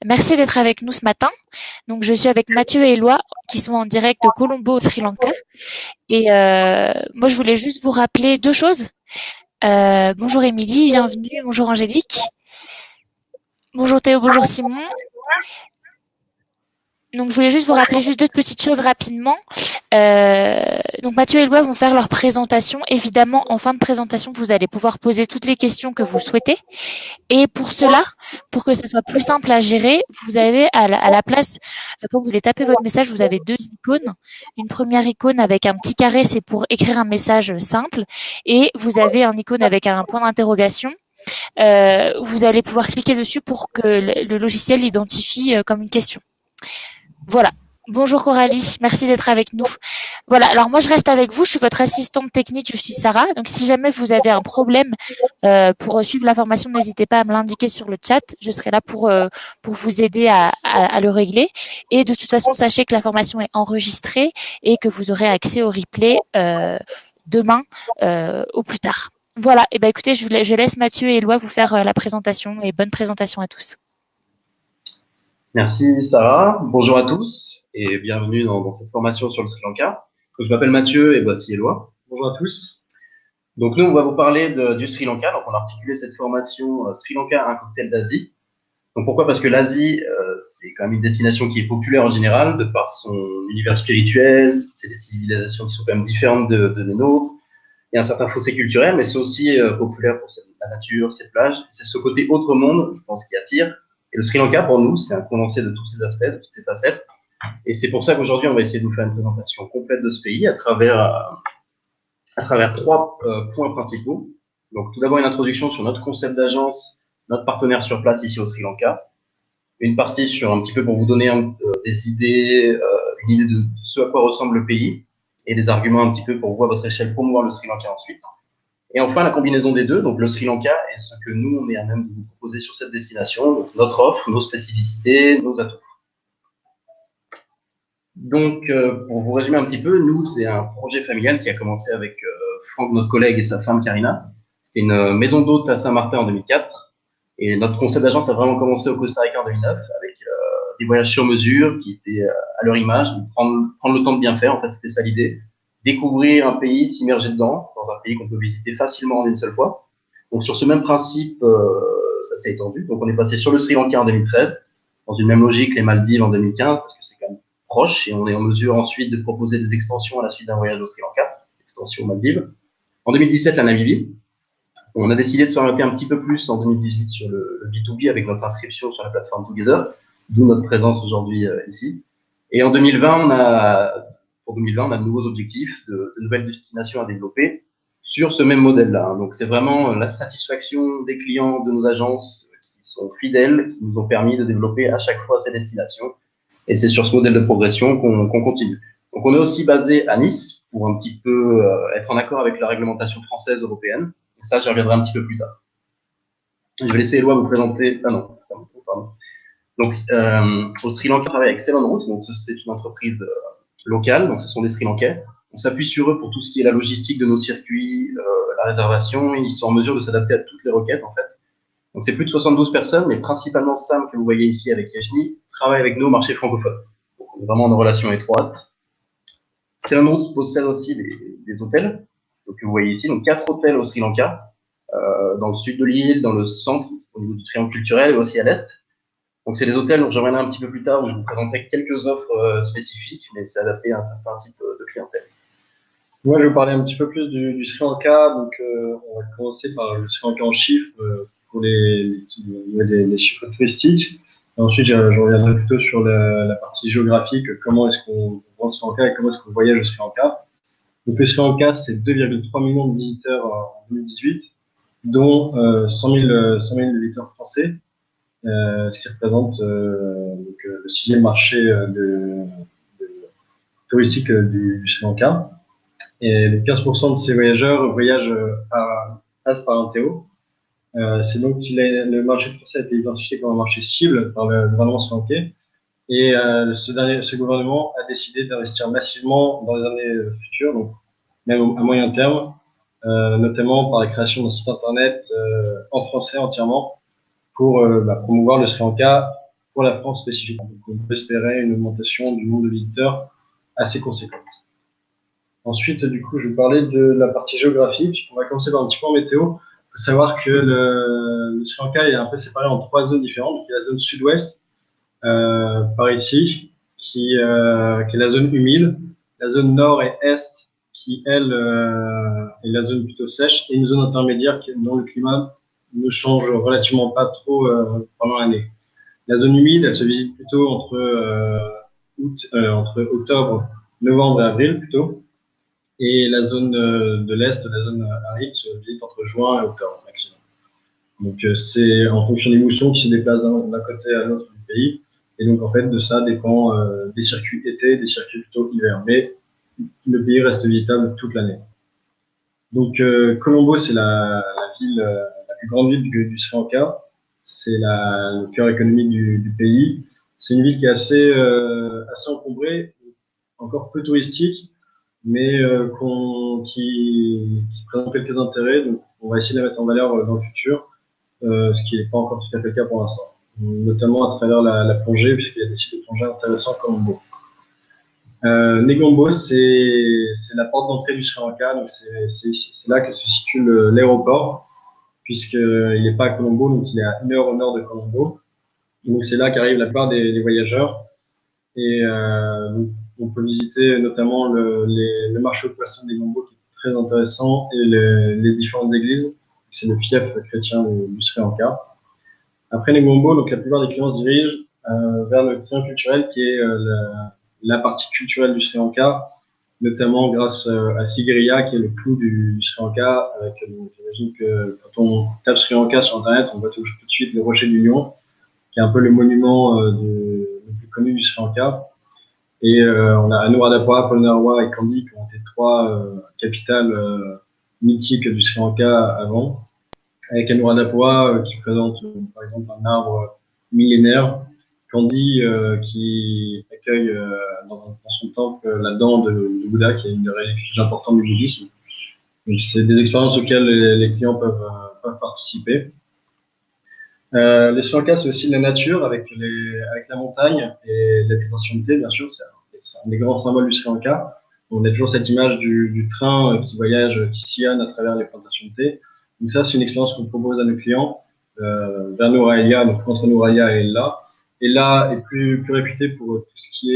Merci d'être avec nous ce matin. Donc, je suis avec Mathieu et Éloi qui sont en direct de Colombo au Sri Lanka. Et moi, je voulais juste vous rappeler deux choses. Bonjour Émilie, bienvenue. Bonjour Angélique. Bonjour Théo, bonjour Simon. Donc, je voulais juste vous rappeler juste deux petites choses rapidement. Donc, Mathieu et Éloi vont faire leur présentation. Évidemment, en fin de présentation, vous allez pouvoir poser toutes les questions que vous souhaitez. Et pour cela, pour que ça soit plus simple à gérer, vous avez à la place, quand vous allez taper votre message, vous avez deux icônes. Une première icône avec un petit carré, c'est pour écrire un message simple. Et vous avez un icône avec un point d'interrogation. Vous allez pouvoir cliquer dessus pour que le logiciel l'identifie comme une question. Voilà. Bonjour Coralie, merci d'être avec nous. Voilà, alors moi je reste avec vous, je suis votre assistante technique, je suis Sarah. Donc si jamais vous avez un problème pour suivre la formation, n'hésitez pas à me l'indiquer sur le chat, je serai là pour vous aider à le régler. Et de toute façon, sachez que la formation est enregistrée et que vous aurez accès au replay demain au plus tard. Voilà, et ben écoutez, je laisse Mathieu et Éloi vous faire la présentation et bonne présentation à tous. Merci Sarah, bonjour à tous et bienvenue dans cette formation sur le Sri Lanka. Donc, je m'appelle Mathieu et voici Éloi. Bonjour à tous. Donc nous, on va vous parler du Sri Lanka. Donc on a articulé cette formation Sri Lanka, un cocktail d'Asie. Donc pourquoi? Parce que l'Asie, c'est quand même une destination qui est populaire en général, de par son univers spirituel, c'est des civilisations qui sont quand même différentes de nôtres. Il y a un certain fossé culturel, mais c'est aussi populaire pour la nature, ses plages. C'est ce côté autre monde, je pense, qui attire. Et le Sri Lanka, pour nous, c'est un condensé de tous ces aspects, de toutes ces facettes. Et c'est pour ça qu'aujourd'hui, on va essayer de vous faire une présentation complète de ce pays à travers trois points principaux. Donc, tout d'abord, une introduction sur notre concept d'agence, notre partenaire sur place ici au Sri Lanka. Une partie sur un petit peu pour vous donner des idées, une idée de ce à quoi ressemble le pays et des arguments un petit peu pour vous, à votre échelle, promouvoir le Sri Lanka ensuite. Et enfin, la combinaison des deux, donc le Sri Lanka et ce que nous, on est à même de vous proposer sur cette destination, donc notre offre, nos spécificités, nos atouts. Donc, pour vous résumer un petit peu, nous, c'est un projet familial qui a commencé avec Franck, notre collègue, et sa femme Karina. C'était une maison d'hôte à Saint-Martin en 2004. Et notre concept d'agence a vraiment commencé au Costa Rica en 2009 avec des voyages sur mesure qui étaient à leur image, prendre le temps de bien faire. En fait, c'était ça l'idée. Découvrir un pays, s'immerger dedans, dans un pays qu'on peut visiter facilement en une seule fois. Donc, sur ce même principe, ça s'est étendu. Donc, on est passé sur le Sri Lanka en 2013, dans une même logique, les Maldives en 2015, parce que c'est quand même proche, et on est en mesure ensuite de proposer des extensions à la suite d'un voyage au Sri Lanka, extension aux Maldives. En 2017, la Namibie. On a décidé de s'orienter un petit peu plus en 2018 sur le B2B avec notre inscription sur la plateforme Together, d'où notre présence aujourd'hui ici. Et en 2020, pour 2020, on a de nouveaux objectifs, de nouvelles destinations à développer sur ce même modèle-là. Donc c'est vraiment la satisfaction des clients de nos agences qui sont fidèles, qui nous ont permis de développer à chaque fois ces destinations. Et c'est sur ce modèle de progression qu'on continue. Donc on est aussi basé à Nice pour un petit peu être en accord avec la réglementation française européenne. Et ça, j'y reviendrai un petit peu plus tard. Je vais laisser Éloi vous présenter. Ah non, pardon. Donc, au Sri Lanka, on travaille avec Seven Routes. Donc, c'est une entreprise locale. Donc, ce sont des Sri Lankais. On s'appuie sur eux pour tout ce qui est la logistique de nos circuits, la réservation. Ils sont en mesure de s'adapter à toutes les requêtes, en fait. Donc, c'est plus de 72 personnes, mais principalement Sam, que vous voyez ici avec Yashni, travaille avec nous au marché francophone. Donc, on est vraiment en relation étroite. Seven Routes possède aussi des hôtels. Donc, que vous voyez ici. Donc, 4 hôtels au Sri Lanka. Dans le sud de l'île, dans le centre, au niveau du triangle culturel, et aussi à l'est. Donc, c'est des hôtels dont je reviendrai un petit peu plus tard, où je vous présenterai quelques offres spécifiques, mais c'est adapté à un certain type de clientèle. Moi, je vais vous parler un petit peu plus du Sri Lanka. Donc, on va commencer par le Sri Lanka en chiffres pour les chiffres touristiques. Et ensuite, je reviendrai plutôt sur la partie géographique, comment est-ce qu'on voit le Sri Lanka et comment est-ce qu'on voyage au Sri Lanka. Donc, le Sri Lanka, c'est 2,3 millions de visiteurs en 2018, dont 100 000 visiteurs français, ce qui représente donc, le 6e marché touristique du Sri Lanka. Et les 15% de ces voyageurs passent par un TO. C'est donc le marché français a été identifié comme un marché cible par le gouvernement sri-lankais. Et ce gouvernement a décidé d'investir massivement dans les années futures, donc même à moyen terme, notamment par la création d'un site internet en français entièrement pour promouvoir le Sri Lanka pour la France spécifiquement. Donc, on peut espérer une augmentation du nombre de visiteurs assez conséquente. Ensuite, du coup, je vais parler de la partie géographique. On va commencer par un petit peu en météo. Il faut savoir que le Sri Lanka est un peu séparé en 3 zones différentes. Donc, il y a la zone sud-ouest, par ici, qui est la zone humide, la zone nord et est, qui, elle, est la zone plutôt sèche, et une zone intermédiaire dont le climat ne change relativement pas trop pendant l'année. La zone humide, elle se visite plutôt entre octobre, novembre et avril plutôt. Et la zone de l'Est, la zone aride, se visite entre juin et octobre maximum. Donc c'est en fonction des moussons qui se déplacent d'un côté à l'autre du pays. Et donc en fait de ça dépend des circuits été, des circuits plutôt hiver. Mais le pays reste visitable toute l'année. Donc Colombo, c'est la ville, la plus grande ville du Sri Lanka. C'est le cœur économique du pays. C'est une ville qui est assez encombrée, encore peu touristique, mais qui présente quelques intérêts. Donc, on va essayer de la mettre en valeur dans le futur, ce qui n'est pas encore tout à fait le cas pour l'instant. Notamment à travers la plongée, puisqu'il y a des sites de plongée intéressants comme Colombo. Negombo, c'est la porte d'entrée du Sri Lanka, donc c'est là que se situe l'aéroport, puisqu'il n'est pas à Colombo, donc il est à 1 heure au nord de Colombo. Donc c'est là qu'arrivent la plupart des voyageurs. Et donc, on peut visiter notamment le marché aux poissons des Negombo, qui est très intéressant, et les différentes églises. C'est le fief chrétien du Sri Lanka. Après Negombo, donc la plupart des clients se dirigent vers le triangle culturel, qui est la partie culturelle du Sri Lanka, notamment grâce à Sigiriya, qui est le clou du Sri Lanka. J'imagine que quand on tape Sri Lanka sur Internet, on voit tout de suite le Rocher du Lion, qui est un peu le monument le plus connu du Sri Lanka. Et on a Anuradhapura, Polonnaruwa et Kandy, qui ont été 3 capitales mythiques du Sri Lanka avant. Avec Anuradhapura qui présente par exemple un arbre millénaire, Kandy qui accueille dans son temple la dent de Bouddha, qui est une des reliques importantes du bouddhisme. Donc c'est des expériences auxquelles les clients peuvent participer. Les Sri Lanka, c'est aussi la nature avec la montagne et la potentialité, bien sûr. C'est un des grands symboles du Sri Lanka. On a toujours cette image du train qui voyage, qui sillonne à travers les plantations de thé. Donc ça, c'est une expérience qu'on propose à nos clients vers Nooraya, donc entre Nooraya et Ella. Ella est plus réputé pour tout ce qui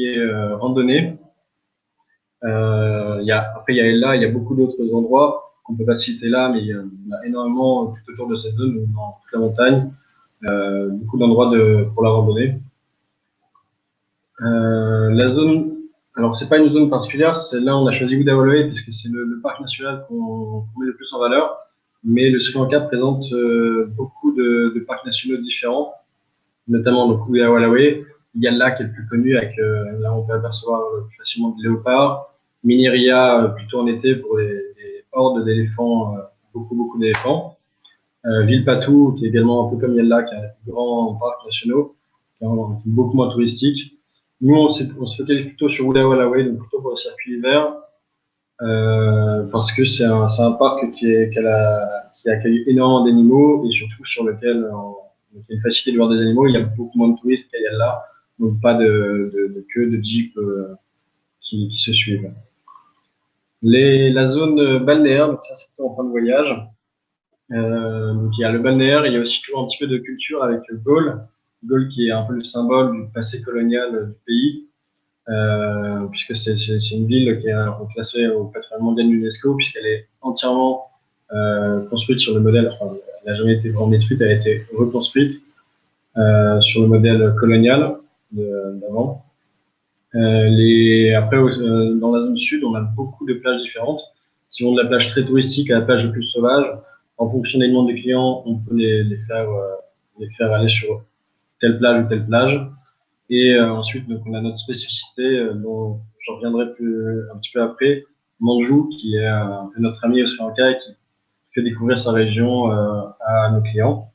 est randonnée. Après, il y a Ella, il y a beaucoup d'autres endroits qu'on peut pas citer là, mais il y en a énormément tout autour de cette zone, dans toute la montagne, beaucoup d'endroits pour la randonnée. La zone, alors c'est pas une zone particulière, c'est là on a choisi Udawalawe puisque c'est le parc national qu'on met le plus en valeur, mais le Sri Lanka présente beaucoup de parcs nationaux différents, notamment donc Udawalawe. Il y a le lac qui est le plus connu, avec là on peut apercevoir facilement des léopards. Miniria plutôt en été pour les hordes d'éléphants, beaucoup d'éléphants. Villepatu, qui est également un peu comme Yella, qui est un des plus grands parcs nationaux, qui est beaucoup moins touristique. Nous, on se focalise plutôt sur Udawalawe, donc plutôt pour le circuit hiver, parce que c'est un parc qui accueille énormément d'animaux et surtout sur lequel il y a une facilité de voir des animaux. Il y a beaucoup moins de touristes qu'à Yella, donc pas de queue de jeep qui se suivent. La zone balnéaire, donc ça c'est plutôt en fin de voyage. Donc il y a le balnéaire, il y a aussi toujours un petit peu de culture avec Gaule. Gaule qui est un peu le symbole du passé colonial du pays, puisque c'est une ville qui est classée au patrimoine mondial de l'UNESCO, puisqu'elle est entièrement construite sur le modèle, enfin elle n'a jamais été vraiment détruite, elle a été reconstruite sur le modèle colonial d'avant. Après, dans la zone sud, on a beaucoup de plages différentes, qui vont de la plage très touristique à la plage plus sauvage. En fonction des demandes des clients, on peut les faire aller sur telle plage ou telle plage. Et ensuite, donc, on a notre spécificité, dont je reviendrai un petit peu après, Manjou, qui est notre ami au Sri Lanka et qui fait découvrir sa région à nos clients.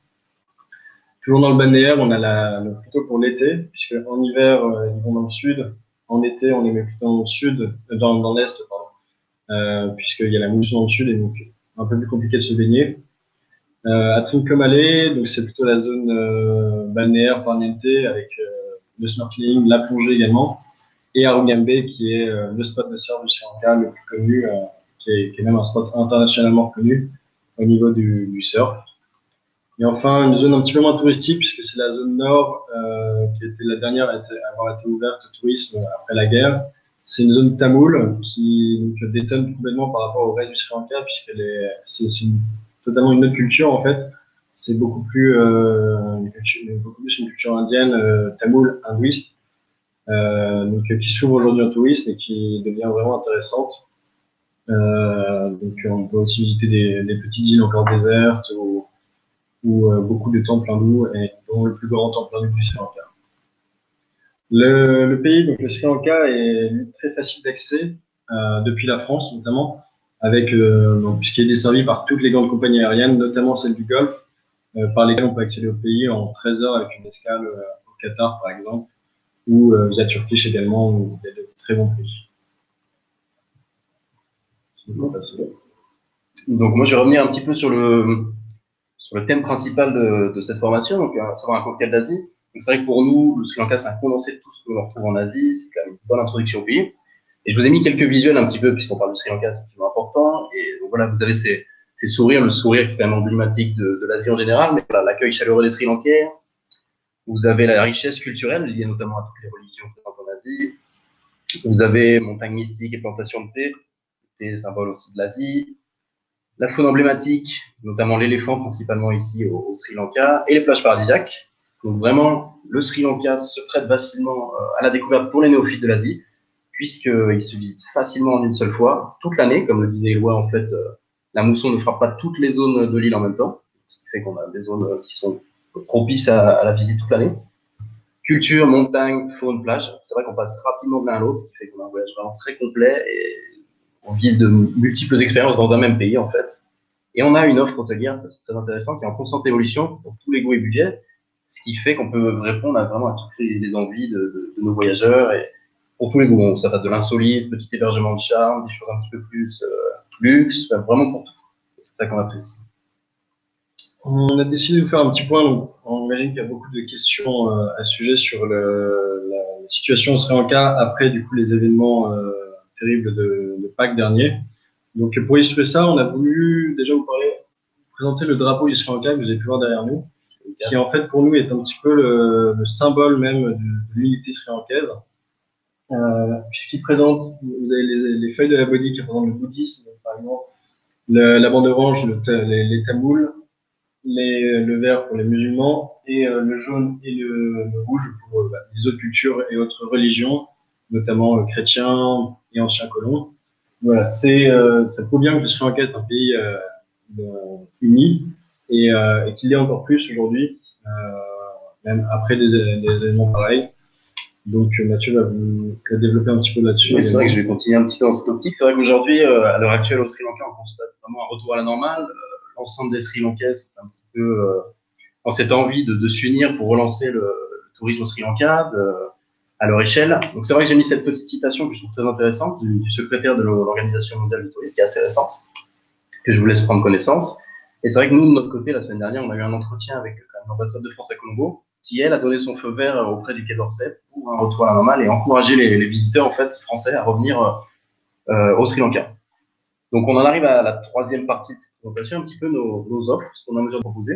Toujours dans le balnéaire, on a plutôt pour l'été, puisque en hiver, ils vont dans le sud. En été, on les met plutôt dans le sud, dans l'est, pardon, puisqu'il y a la mousson dans le sud et donc un peu plus compliqué de se baigner. À Trincomalee, donc c'est plutôt la zone balnéaire farniente avec le snorkeling, la plongée également, et Arugambe qui est le spot de surf du Sri Lanka le plus connu, qui est même un spot internationalement reconnu au niveau du surf. Et enfin, une zone un petit peu moins touristique, puisque c'est la zone nord qui était la dernière à avoir été ouverte au tourisme après la guerre. C'est une zone tamoule qui donc, détonne complètement par rapport au reste du Sri Lanka, c'est totalement une autre culture en fait. C'est beaucoup plus une culture indienne, tamoule, hindouiste, donc qui s'ouvre aujourd'hui au tourisme et qui devient vraiment intéressante. Donc on peut aussi visiter des petites îles encore désertes ou beaucoup de temples hindous, et dont le plus grand temple hindou du Sri Lanka. Le pays, donc le Sri Lanka, est très facile d'accès depuis la France notamment, puisqu'il est desservi par toutes les grandes compagnies aériennes, notamment celles du Golfe, par lesquelles on peut accéder au pays en 13 heures avec une escale au Qatar par exemple, ou via Turkish également, où il y a de très bons prix. Donc moi je vais revenir un petit peu sur le thème principal de cette formation, donc savoir un cocktail d'Asie. Donc c'est vrai que pour nous, le Sri Lanka, c'est un condensé de tout ce que l'on retrouve en Asie, c'est quand même une bonne introduction au pays. Et je vous ai mis quelques visuels un petit peu, puisqu'on parle du Sri Lanka, c'est toujours important. Et donc voilà, vous avez ces sourires, le sourire qui est quand même emblématique de l'Asie en général, mais voilà, l'accueil chaleureux des Sri Lankais. Vous avez la richesse culturelle liée notamment à toutes les religions présentes en Asie. Vous avez montagnes mystiques et plantations de thé, symbole aussi de l'Asie. La faune emblématique, notamment l'éléphant principalement ici au Sri Lanka, et les plages paradisiaques. Donc vraiment, le Sri Lanka se prête facilement à la découverte pour les néophytes de l'Asie, puisqu'il se visite facilement en une seule fois, toute l'année. Comme le disait Éloi, en fait, la mousson ne frappe pas toutes les zones de l'île en même temps, ce qui fait qu'on a des zones qui sont propices à la visite toute l'année. Culture, montagne, faune, plage, c'est vrai qu'on passe rapidement de l'un à l'autre, ce qui fait qu'on a un voyage vraiment très complet et on vit de multiples expériences dans un même pays, en fait. Et on a une offre hôtelière, c'est très intéressant, qui est en constante évolution pour tous les goûts et budgets, ce qui fait qu'on peut répondre vraiment à toutes les envies de nos voyageurs et pour tous les goûts. Ça va de l'insolite, petit hébergement de charme, des choses un petit peu plus luxe, vraiment pour tout. C'est ça qu'on apprécie. On a décidé de vous faire un petit point, donc on imagine qu'il y a beaucoup de questions à ce sujet sur la situation au Sri Lanka après du coup les événements terribles de Pâques dernier. Donc pour illustrer ça, on a voulu déjà vous présenter le drapeau du Sri Lanka que vous avez pu voir derrière nous, qui en fait pour nous est un petit peu le symbole même de l'unité sri-lankaise, puisqu'il présente, vous avez les feuilles de la bodhi qui représentent le bouddhisme, par exemple, la bande orange, les tamouls, le vert pour les musulmans, et le jaune et le rouge pour les autres cultures et autres religions, notamment chrétiens et anciens colons. Voilà, ça prouve bien que le Sri Lanka est un pays uni et qu'il l'est encore plus aujourd'hui, même après des événements pareils. Donc Mathieu va développer un petit peu là-dessus. Oui, c'est vrai que je vais continuer un petit peu dans cette optique. C'est vrai qu'aujourd'hui, à l'heure actuelle au Sri Lanka, on constate vraiment un retour à la normale. L'ensemble des Sri Lankais sont un petit peu dans cette envie de s'unir pour relancer le tourisme au Sri Lanka à leur échelle. Donc c'est vrai que j'ai mis cette petite citation que je trouve très intéressante du secrétaire de l'Organisation mondiale du tourisme, qui est assez récente, que je vous laisse prendre connaissance. Et c'est vrai que nous, de notre côté, la semaine dernière, on a eu un entretien avec l'ambassade de France à Colombo, qui, elle, a donné son feu vert auprès du Quai d'Orsay pour un retour à la normale et encourager les visiteurs, en fait, français à revenir au Sri Lanka. Donc, on en arrive à la troisième partie de cette présentation, un petit peu nos offres, ce qu'on a mesure de proposer.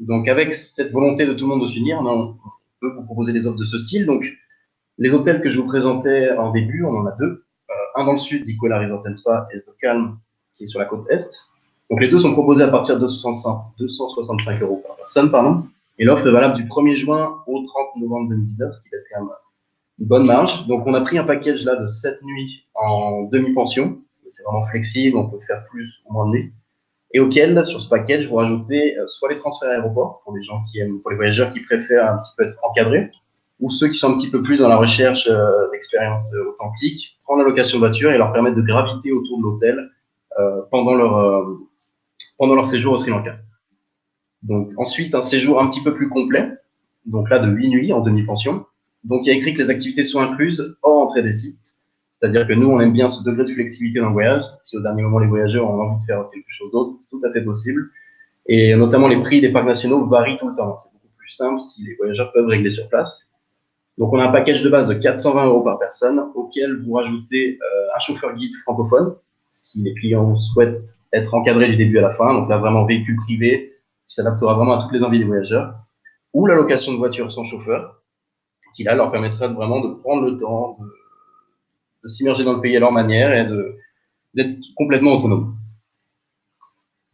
Donc, avec cette volonté de tout le monde de s'unir, on peut vous proposer des offres de ce style. Donc, les hôtels que je vous présentais en début, on en a deux. Un dans le sud, Ikwela Resort and Spa, et The Calm, qui est sur la côte est. Donc, les deux sont proposés à partir de 265 € par personne, pardon. Et l'offre est valable du 1er juin au 30 novembre 2019, ce qui laisse quand même une bonne marge. Donc, on a pris un package là de 7 nuits en demi-pension. C'est vraiment flexible, on peut faire plus ou moins de nuits. Et auquel, sur ce package, vous rajoutez soit les transferts à l'aéroport pour les gens qui aiment, pour les voyageurs qui préfèrent un petit peu être encadrés, ou ceux qui sont un petit peu plus dans la recherche d'expériences authentiques, prendre la location de voiture et leur permettre de graviter autour de l'hôtel pendant leur séjour au Sri Lanka. Donc ensuite, un séjour un petit peu plus complet, donc là de 8 nuits en demi-pension. Donc il y a écrit que les activités sont incluses hors entrée des sites. C'est-à-dire que nous, on aime bien ce degré de flexibilité dans le voyage. Si au dernier moment, les voyageurs ont envie de faire quelque chose d'autre, c'est tout à fait possible. Et notamment, les prix des parcs nationaux varient tout le temps. C'est beaucoup plus simple si les voyageurs peuvent régler sur place. Donc, on a un package de base de 420 € par personne, auquel vous rajoutez un chauffeur guide francophone, si les clients souhaitent être encadrés du début à la fin. Donc là, vraiment véhicule privé, qui s'adaptera vraiment à toutes les envies des voyageurs, ou la location de voitures sans chauffeur, qui là leur permettra vraiment de prendre le temps, de s'immerger dans le pays à leur manière et d'être complètement autonome.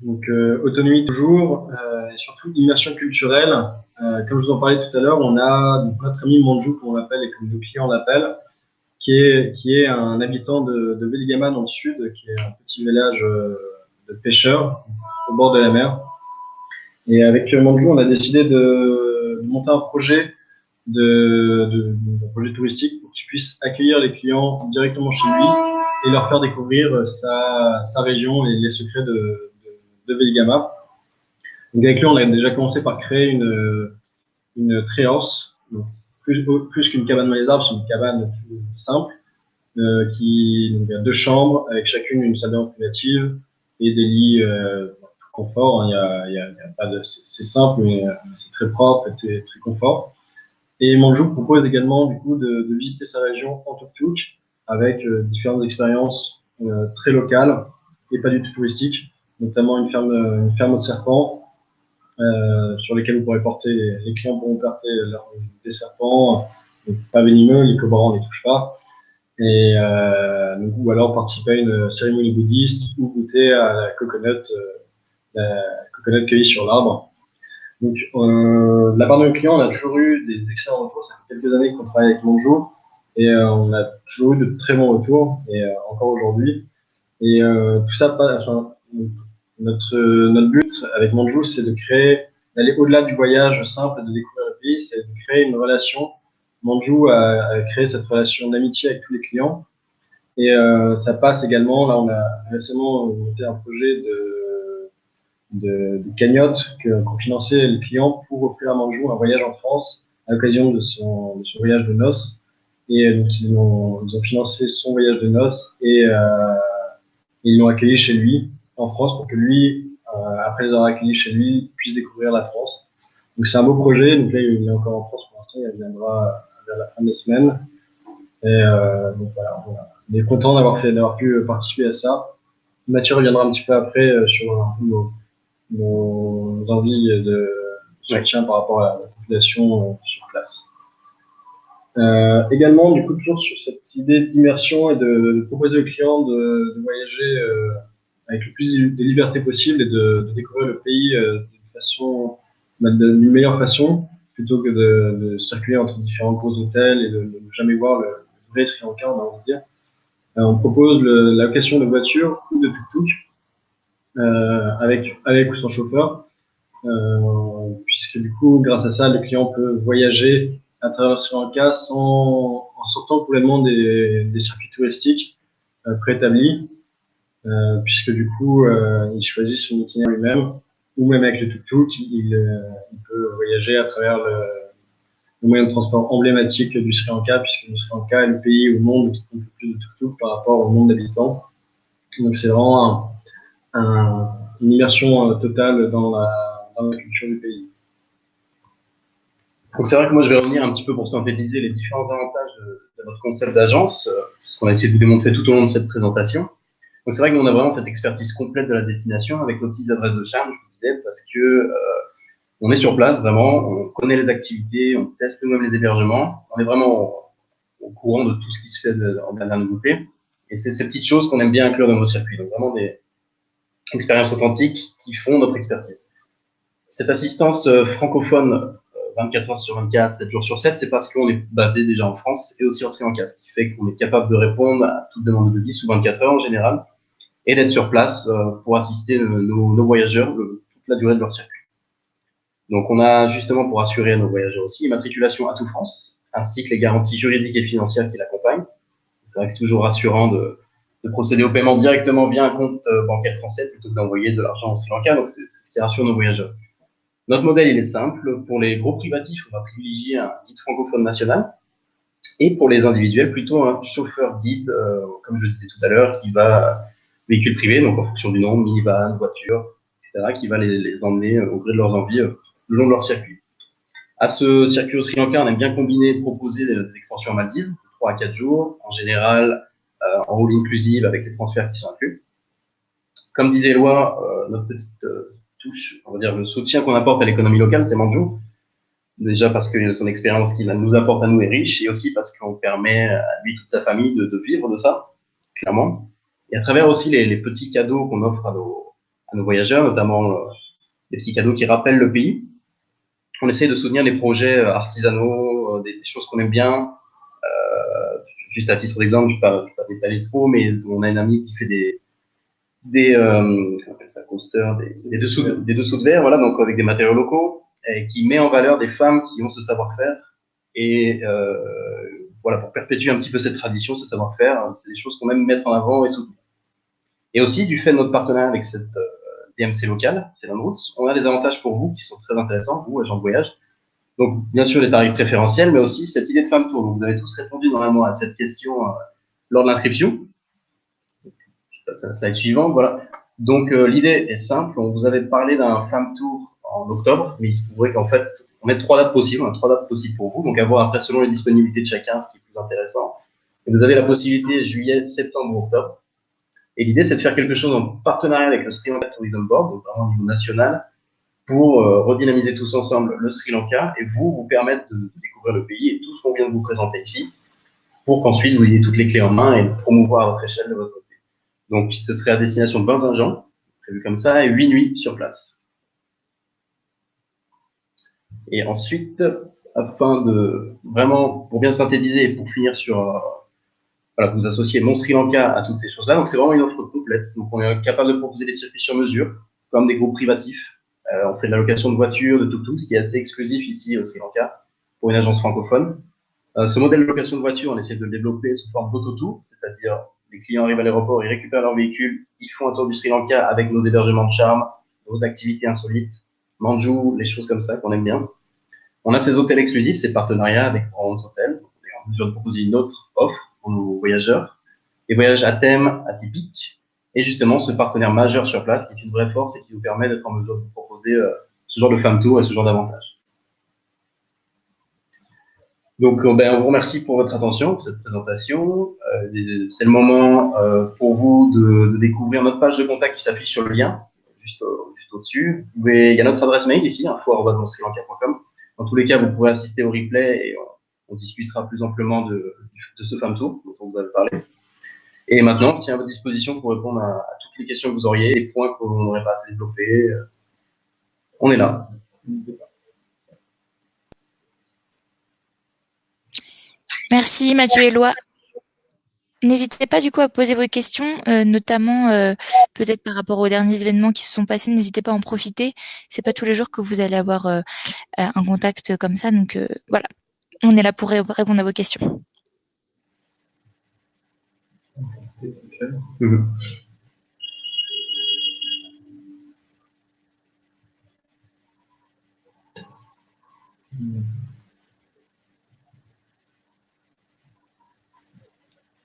Donc, autonomie toujours, et surtout immersion culturelle. Comme je vous en parlais tout à l'heure, on a donc, notre ami Manju, comme on l'appelle et comme nos clients l'appellent, qui est un habitant de Velingama dans le sud, qui est un petit village de pêcheurs au bord de la mer. Et avec Manju, on a décidé de monter un projet un projet touristique pour qu'il puisse accueillir les clients directement chez lui et leur faire découvrir sa région et les secrets de Velingama. Donc avec lui, on a déjà commencé par créer une treehouse, donc plus qu'une cabane dans les arbres, c'est une cabane simple qui a 2 chambres avec chacune une salle de bain privative et des lits tout confort. Hein. Il y a pas de, c'est simple mais c'est très propre et très confort. Et Manju propose également du coup de visiter sa région en tuk-tuk avec différentes expériences très locales et pas du tout touristiques, notamment une ferme au serpent sur lesquelles vous pourrez porter, les clients pourront porter des serpents, pas venimeux, les cobras on les touche pas, et ou alors participer à une cérémonie bouddhiste ou goûter à la coconut cueillie sur l'arbre. Donc, de la part de nos clients, on a toujours eu des excellents retours. Ça fait quelques années qu'on travaille avec Manju et on a toujours eu de très bons retours et encore aujourd'hui. Et tout ça, notre but avec Manju, c'est d'aller au-delà du voyage simple, de découvrir le pays, c'est de créer une relation. Manju a créé cette relation d'amitié avec tous les clients. Et ça passe également, là on a récemment monté un projet de cagnotte qu'ont financé les clients pour offrir à Manju un voyage en France à l'occasion de son voyage de noces. Et donc ils ont financé son voyage de noces et ils l'ont accueilli chez lui en France pour que lui, après les avoir accueillis chez lui, puisse découvrir la France. Donc c'est un beau projet. Donc là il est encore en France pour l'instant, il viendra vers la fin des semaines. Et donc voilà, on est content d'avoir pu participer à ça. Mathieu reviendra un petit peu après sur un peu nos envies de soutien par rapport à la population sur place. Également, du coup, toujours sur cette idée d'immersion et de proposer aux clients de voyager avec le plus de liberté possible et de découvrir le pays d'une meilleure façon, plutôt que de circuler entre différents gros hôtels et de ne jamais voir le vrai Sri Lanka, on a envie de dire. On propose la location de voitures ou de tuk-tuk avec ou sans chauffeur, puisque du coup, grâce à ça, le client peut voyager à travers le Sri Lanka en sortant complètement des circuits touristiques préétablis, puisque du coup, il choisit son itinéraire lui-même, ou même avec le tuk-tuk, il peut voyager à travers le moyen de transport emblématique du Sri Lanka, puisque le Sri Lanka est le pays au monde qui compte le plus de tuk-tuk par rapport au nombre d'habitants. Donc c'est vraiment une immersion totale dans la culture du pays. Donc c'est vrai que moi je vais revenir un petit peu pour synthétiser les différents avantages de notre concept d'agence, ce qu'on a essayé de vous démontrer tout au long de cette présentation. Donc c'est vrai qu'on a vraiment cette expertise complète de la destination avec nos petites adresses de charme, je vous disais, parce que on est sur place vraiment, on connaît les activités, on teste nous-mêmes les hébergements, on est vraiment au courant de tout ce qui se fait en dernière nouveauté. Et c'est ces petites choses qu'on aime bien inclure dans nos circuits. Donc vraiment des expériences authentiques qui font notre expertise. Cette assistance francophone 24 heures sur 24, 7 jours sur 7, c'est parce qu'on est basé déjà en France et aussi en Sri Lanka, ce qui fait qu'on est capable de répondre à toute demande de devis sous 24 heures en général et d'être sur place pour assister nos voyageurs toute la durée de leur circuit. Donc on a justement pour assurer nos voyageurs aussi immatriculation à tout France, ainsi que les garanties juridiques et financières qui l'accompagnent. C'est vrai que c'est toujours rassurant de procéder au paiement directement via un compte bancaire français plutôt que d'envoyer de l'argent au Sri Lanka, donc c'est ce qui rassure nos voyageurs. Notre modèle, il est simple. Pour les gros privatifs, on va privilégier un guide francophone national. Et pour les individuels, plutôt un chauffeur guide, comme je le disais tout à l'heure, qui va véhicule privé, donc en fonction du nombre, minivan, voiture, etc., qui va les emmener au gré de leurs envies le long de leur circuit. À ce circuit au Sri Lanka, on aime bien combiner et proposer des extensions à Maldives, 3 à 4 jours, en général en all inclusive avec les transferts qui sont inclus. Comme disait Eloi, notre petite touche, on va dire le soutien qu'on apporte à l'économie locale, c'est Manju. Déjà parce que son expérience qu'il nous apporte à nous est riche, et aussi parce qu'on permet à lui et toute sa famille de vivre de ça, clairement. Et à travers aussi les petits cadeaux qu'on offre à nos voyageurs, notamment des petits cadeaux qui rappellent le pays, on essaie de soutenir des projets artisanaux, des choses qu'on aime bien. Juste à titre d'exemple, je ne vais pas détailler trop, mais on a une amie qui fait comment on appelle ça, coasters, des dessous de verre, voilà, donc avec des matériaux locaux, et qui met en valeur des femmes qui ont ce savoir-faire. Et voilà, pour perpétuer un petit peu cette tradition, ce savoir-faire, c'est des choses qu'on aime mettre en avant et soutenir. Et aussi, du fait de notre partenariat avec cette DMC locale, c'est Routes, on a des avantages pour vous qui sont très intéressants, vous, agents de voyage. Donc, bien sûr, les tarifs préférentiels, mais aussi cette idée de femme tour. Donc, vous avez tous répondu normalement à cette question lors de l'inscription. Slide suivante, voilà. Donc, l'idée est simple. On vous avait parlé d'un femme tour en octobre, mais il se pourrait qu'en fait, on ait 3 dates possibles. On a 3 dates possibles pour vous. Donc, à voir après selon les disponibilités de chacun, ce qui est plus intéressant. Et vous avez la possibilité juillet, septembre ou octobre. Et l'idée, c'est de faire quelque chose en partenariat avec le Sri Lanka Tourism Board, donc vraiment au niveau national, pour redynamiser tous ensemble le Sri Lanka et vous permettre de découvrir le pays et tout ce qu'on vient de vous présenter ici, pour qu'ensuite vous ayez toutes les clés en main et le promouvoir à votre échelle de votre côté. Donc, ce serait à destination de 20 agents, prévu comme ça, et 8 nuits sur place. Et ensuite, afin de vraiment, pour bien synthétiser et pour finir sur, voilà, vous associez Mon Sri Lanka à toutes ces choses-là. Donc, c'est vraiment une offre complète. Donc, on est capable de proposer des circuits sur mesure, comme des groupes privatifs. On fait de la location de voitures, de tuk-tuk, ce qui est assez exclusif ici au Sri Lanka pour une agence francophone. Ce modèle de location de voiture, on essaie de le développer sous forme d'auto-tour, c'est-à-dire les clients arrivent à l'aéroport, ils récupèrent leur véhicule, ils font un tour du Sri Lanka avec nos hébergements de charme, nos activités insolites, Manju, les choses comme ça qu'on aime bien. On a ces hôtels exclusifs, ces partenariats avec grands hôtels. On est en mesure de proposer une autre offre pour nos voyageurs, des voyages à thème atypiques, et justement ce partenaire majeur sur place qui est une vraie force et qui nous permet d'être en mesure de vous proposer ce genre de femme tour et ce genre d'avantages. Donc, ben, on vous remercie pour votre attention, pour cette présentation. C'est le moment pour vous de découvrir notre page de contact qui s'affiche sur le lien, juste au-dessus. Il y a notre adresse mail ici, info@srilanka.com. Dans tous les cas, vous pourrez assister au replay et on discutera plus amplement de ce femme tour dont on vous avait parlé. Et maintenant, c'est à votre disposition pour répondre à toutes les questions que vous auriez, les points qu'on n'aurait pas assez développés. On est là. Merci Mathieu et Eloi. N'hésitez pas du coup à poser vos questions, notamment peut-être par rapport aux derniers événements qui se sont passés. N'hésitez pas à en profiter. C'est pas tous les jours que vous allez avoir un contact comme ça. Donc voilà, on est là pour répondre à vos questions.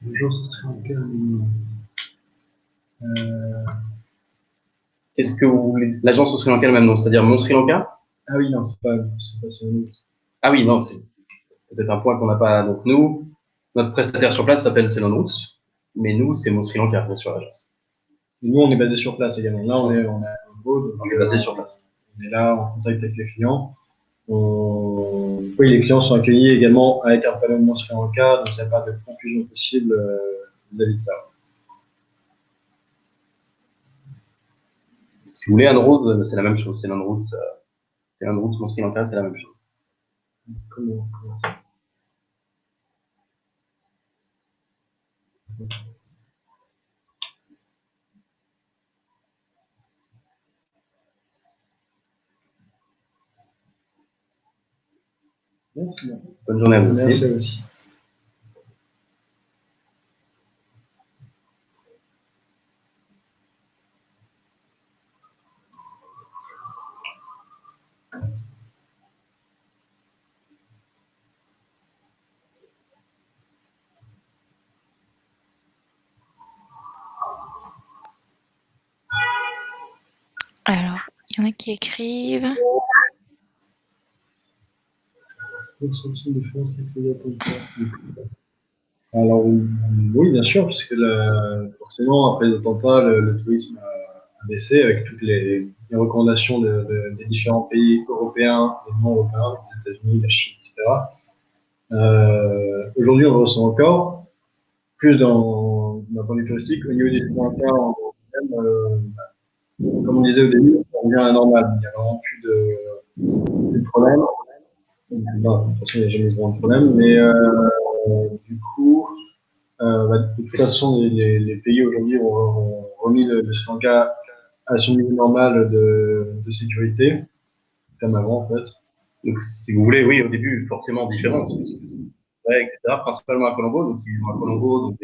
Bonjour, ce serait en quel Qu'est-ce que vous voulez? L'agence au Sri Lanka le même nom, c'est-à-dire Mon Sri Lanka? Ah oui, non, c'est pas sur nous. Ah oui, non, c'est peut-être un point qu'on n'a pas. Donc nous, notre prestataire sur place s'appelle Ceylon Roots, mais nous, c'est Mon Sri Lanka, bien sûr, l'agence. Nous, on est basé sur place également. Là, on est à Bordeaux, On est basé sur place. On est là en contact avec les clients. Oui, les clients sont accueillis également avec un panneau de Mon Sri Lanka, donc il n'y a pas de confusion possible vis-à-vis de ça. Si vous voulez, Anne Rose, c'est la même chose. Ceylon Roots, Mon Sri Lanka, c'est la même chose. Comment ça? Merci. Bonne journée à vous. Merci aussi. Alors, Il y en a qui écrivent. Alors, oui, bien sûr, puisque forcément, après les attentats, le tourisme a baissé avec toutes les recommandations des différents pays européens et non européens, les États-Unis, la Chine, etc. Aujourd'hui, on le ressent encore, plus d'un point de vue touristique. Au niveau des Sri Lanka, comme on disait au début, on revient à la normale. Il n'y a vraiment plus de problème. Non, de toute façon, il n'y a jamais vraiment de problème. Mais du coup, de toute façon, les pays aujourd'hui ont remis le Sri Lanka à son niveau normal de sécurité, comme avant en fait. Donc, si vous voulez, oui, au début, forcément différence, puisque c'est vrai, etc. Principalement à Colombo, donc ils vont à Colombo, donc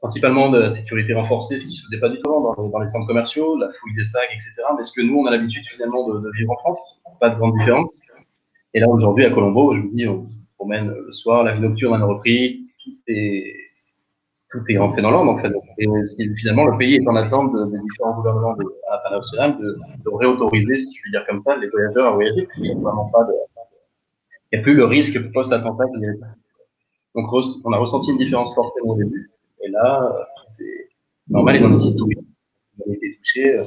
principalement de la sécurité renforcée, ce qui se faisait pas du tout dans les centres commerciaux, la fouille des sacs, etc. Mais ce que nous, on a l'habitude finalement de vivre en France, pas de grande différence. Et là, aujourd'hui, à Colombo, je vous dis, on se promène le soir, la vie nocturne a repris, tout est rentré dans l'ordre, en fait. Et finalement, le pays est en attente des différents gouvernements à l'international de réautoriser, si je puis dire comme ça, les voyageurs à voyager. Il n'y a vraiment pas il n'y a plus le risque post-attentat qu'il y avait. Donc, on a ressenti une différence forcément au début. Et là, c'est normal, et dans les sites où on a été touché,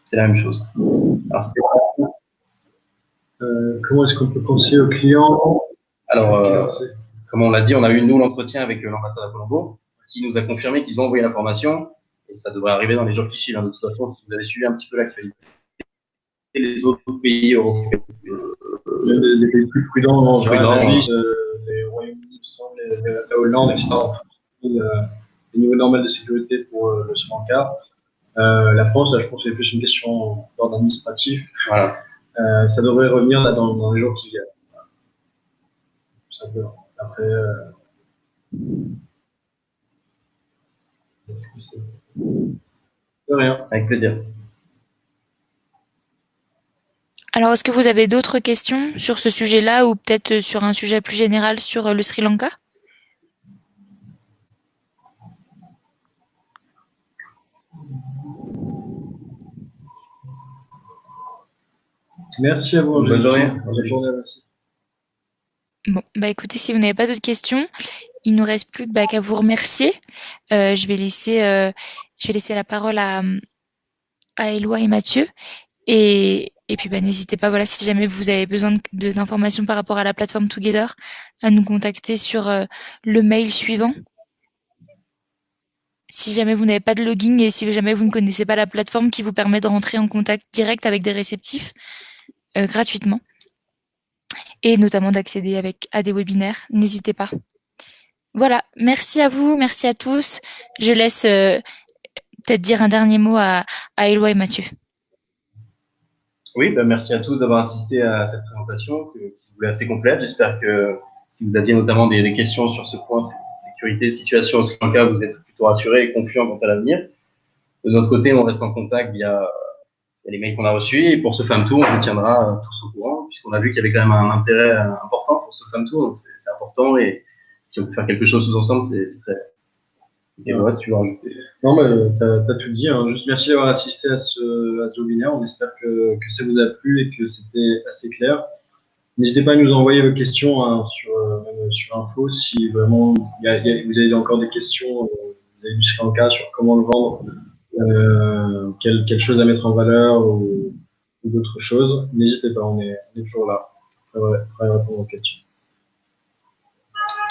c'est la même chose. Alors, comment est-ce qu'on peut conseiller aux clients? Alors, comme on l'a dit, on a eu, nous, l'entretien avec l'ambassade à Colombo, qui nous a confirmé qu'ils ont envoyé l'information, et ça devrait arriver dans les jours qui suivent. De toute façon, si vous avez suivi un petit peu l'actualité, les autres pays européens, les pays plus prudents en général, la Suisse, les Royaumes-Unis, la Hollande, etc. Le niveau normal de sécurité pour le Sri Lanka. La France, là, je pense que c'est plus une question d'ordre administratif. Voilà. Ça devrait revenir là, dans les jours qui viennent. Tout simplement. Après, de rien. Avec plaisir. Alors, est-ce que vous avez d'autres questions sur ce sujet-là ou peut-être sur un sujet plus général sur le Sri Lanka? Merci à vous. Bonne journée. Bonne journée, merci. Bon, bah écoutez, si vous n'avez pas d'autres questions, il nous reste plus qu'à vous remercier. Je vais laisser la parole à Éloi et Mathieu. Et puis, n'hésitez pas, voilà, si jamais vous avez besoin d'informations par rapport à la plateforme Together, à nous contacter sur le mail suivant. Si jamais vous n'avez pas de login et si jamais vous ne connaissez pas la plateforme qui vous permet de rentrer en contact direct avec des réceptifs gratuitement et notamment d'accéder à des webinaires, n'hésitez pas. Voilà, merci à vous, merci à tous. Je laisse peut-être dire un dernier mot à Éloi et Mathieu. Oui, merci à tous d'avoir assisté à cette présentation qui se voulait assez complète. J'espère que si vous aviez notamment des questions sur ce point, sécurité, situation au Sri Lanka, vous êtes plutôt rassurés et confiants quant à l'avenir. De notre côté, on reste en contact via les mails qu'on a reçus. Et pour ce FAM Tour, on vous tiendra tous au courant, puisqu'on a vu qu'il y avait quand même un intérêt important pour ce FAM Tour. Donc c'est important, et si on peut faire quelque chose tous ensemble, c'est très... Et voilà, si tu veux rajouter. Non, mais t'as tout dit. Hein. Juste merci d'avoir assisté à ce webinaire. On espère que ça vous a plu et que c'était assez clair. N'hésitez pas à nous envoyer vos questions sur info si vraiment vous avez encore des questions, vous avez du Sri Lanka sur comment le vendre, quelle chose à mettre en valeur ou d'autres choses. N'hésitez pas, on est toujours là. Prêt à répondre aux questions.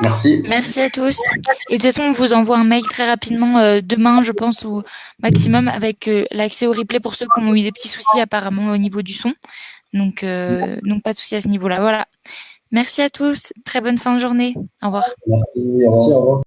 Merci. Merci à tous. Et de toute façon, on vous envoie un mail très rapidement demain, je pense, au maximum, avec l'accès au replay pour ceux qui ont eu des petits soucis apparemment au niveau du son. Donc pas de souci à ce niveau-là. Voilà. Merci à tous. Très bonne fin de journée. Au revoir. Merci, au revoir.